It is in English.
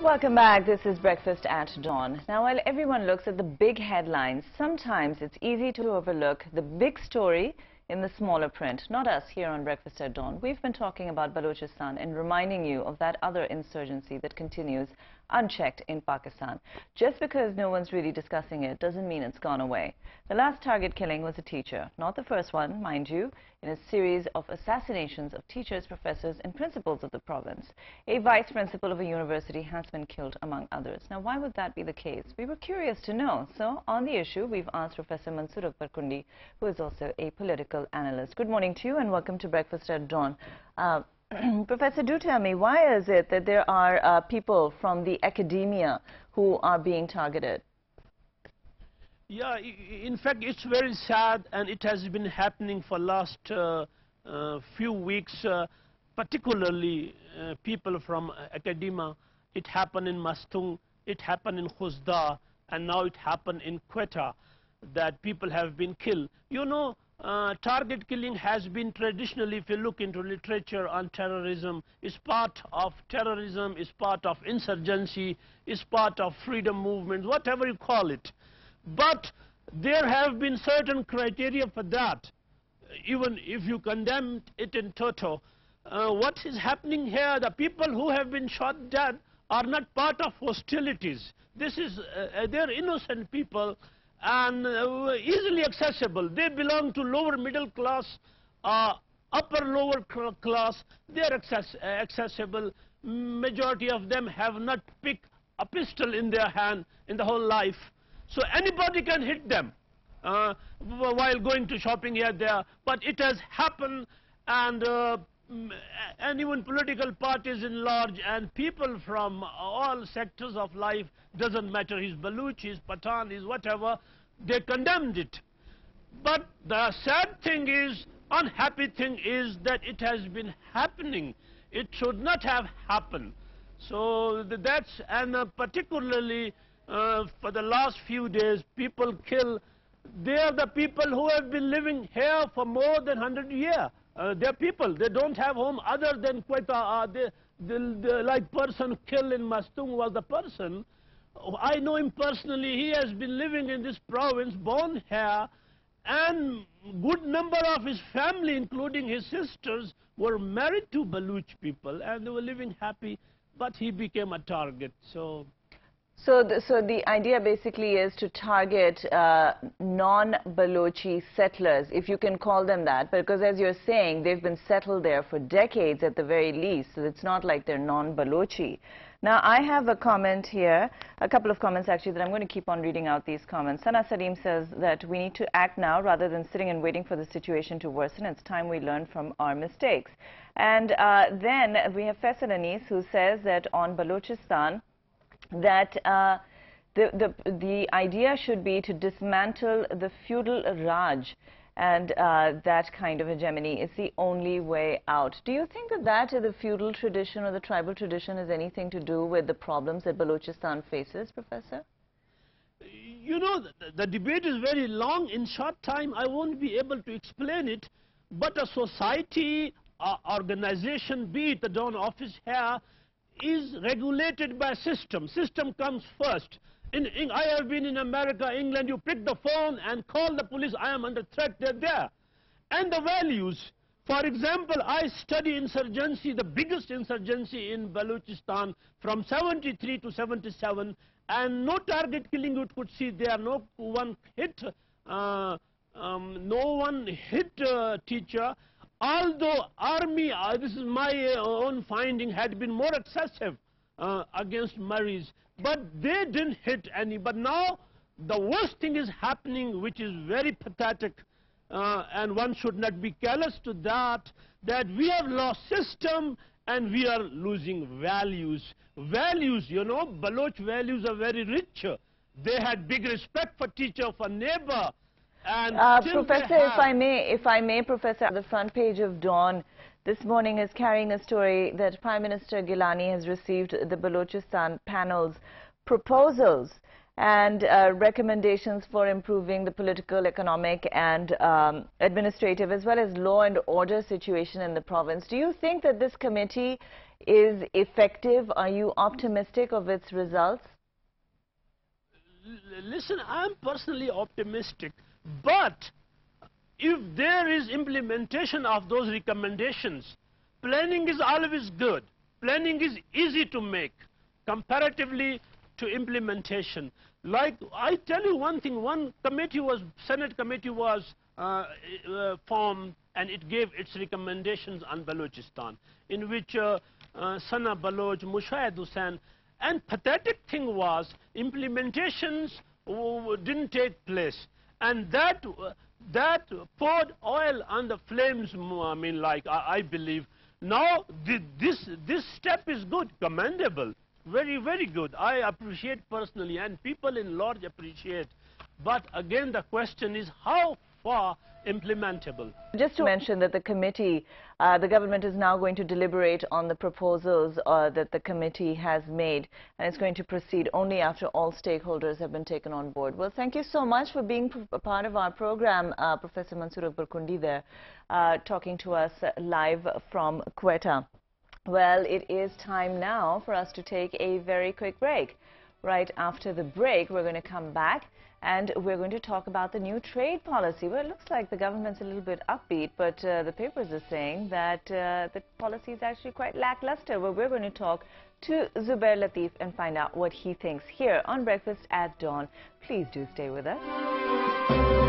Welcome back. This is Breakfast at Dawn. Now, while everyone looks at the big headlines, sometimes it's easy to overlook the big story in the smaller print. Not us here on Breakfast at Dawn. We've been talking about Balochistan and reminding you of that other insurgency that continues unchecked in Pakistan. Just because no one's really discussing it doesn't mean it's gone away. The last target killing was a teacher. Not the first one, mind you, in a series of assassinations of teachers, professors and principals of the province. A vice principal of a university has been killed, among others. Now, why would that be the case? We were curious to know. So, on the issue, we've asked Professor Mansoor Akbar-Kundi, who is also a political analyst. Good morning to you and welcome to Breakfast at Dawn. Professor, do tell me, why is it that there are people from the academia who are being targeted? Yeah, in fact, it's very sad, and it has been happening for last few weeks, particularly people from academia. It happened in Mastung, it happened in Khuzda, and now it happened in Quetta, that people have been killed. You know, target killing has been traditionally, if you look into literature on terrorism, is part of terrorism, is part of insurgency, is part of freedom movements, whatever you call it. But there have been certain criteria for that. Even if you condemn it in toto, what is happening here, the people who have been shot dead are not part of hostilities. This is, they're innocent people and easily accessible. They belong to lower middle class, upper lower class. They're accessible. Majority of them have not picked a pistol in their hand in the whole life. So anybody can hit them while going to shopping here, there. But it has happened, and even political parties in large and people from all sectors of life, doesn't matter, he's Baluch, he's Pathan, he's whatever, they condemned it. But the sad thing is, unhappy thing is that it has been happening. It should not have happened. So that's, and particularly for the last few days, people kill. They are the people who have been living here for more than 100 years. They're people, they don't have home other than Quetta. The like person killed in Mastung was the person. I know him personally. He has been living in this province, born here, and good number of his family, including his sisters, were married to Baluch people, and they were living happy, but he became a target. So the idea basically is to target non-Balochi settlers, if you can call them that, because as you're saying, they've been settled there for decades at the very least, so it's not like they're non-Balochi. Now, I have a comment here, a couple of comments actually, that I'm going to keep on reading out these comments. Sana Salim says that we need to act now rather than sitting and waiting for the situation to worsen. It's time we learn from our mistakes. And then we have Faisal Anis, who says that on Balochistan, that the idea should be to dismantle the feudal Raj, and that kind of hegemony is the only way out. Do you think that the feudal tradition or the tribal tradition has anything to do with the problems that Balochistan faces, Professor? You know, the debate is very long. In short time, I won't be able to explain it, but a society, organization, be it the Dawn office here, is regulated by system. System comes first. I have been in America, England, you pick the phone and call the police, I am under threat, they're there. And the values. For example, I study insurgency, the biggest insurgency in Balochistan from 73 to 77, and no target killing you could see there. No one hit, teacher. Although army, this is my own finding, had been more excessive against Murrays, but they didn't hit any. But now the worst thing is happening, which is very pathetic, and one should not be careless to that we have lost system and we are losing values. Values, you know, Baloch values are very rich. They had big respect for teacher, for neighbor. And Professor, if I may, Professor, the front page of Dawn this morning is carrying a story that Prime Minister Gilani has received the Balochistan panel's proposals. and recommendations for improving the political, economic and administrative as well as law and order situation in the province. Do you think that this committee is effective? Are you optimistic of its results? Listen, I'm personally optimistic, but if there is implementation of those recommendations, planning is always good. Planning is easy to make comparatively to implementation. Like, I tell you one thing, Senate committee was formed, and it gave its recommendations on Balochistan, in which Sana Baloch, Mushahid Hussain, and pathetic thing was implementations didn't take place, and that poured oil on the flames. I mean, like, I believe. Now this step is good, commendable, very, very good. I appreciate personally, and people in large appreciate. But again, the question is how far implementable. Just to mention that the committee, the government is now going to deliberate on the proposals that the committee has made, and it's going to proceed only after all stakeholders have been taken on board. Well, thank you so much for being a part of our program, Professor Mansoor Akbar Kundi there, talking to us live from Quetta. Well, it is time now for us to take a very quick break. Right after the break, we're going to come back and we're going to talk about the new trade policy. Well, it looks like the government's a little bit upbeat, but the papers are saying that the policy is actually quite lackluster. Well, we're going to talk to Zubair Latif and find out what he thinks here on Breakfast at Dawn. Please do stay with us.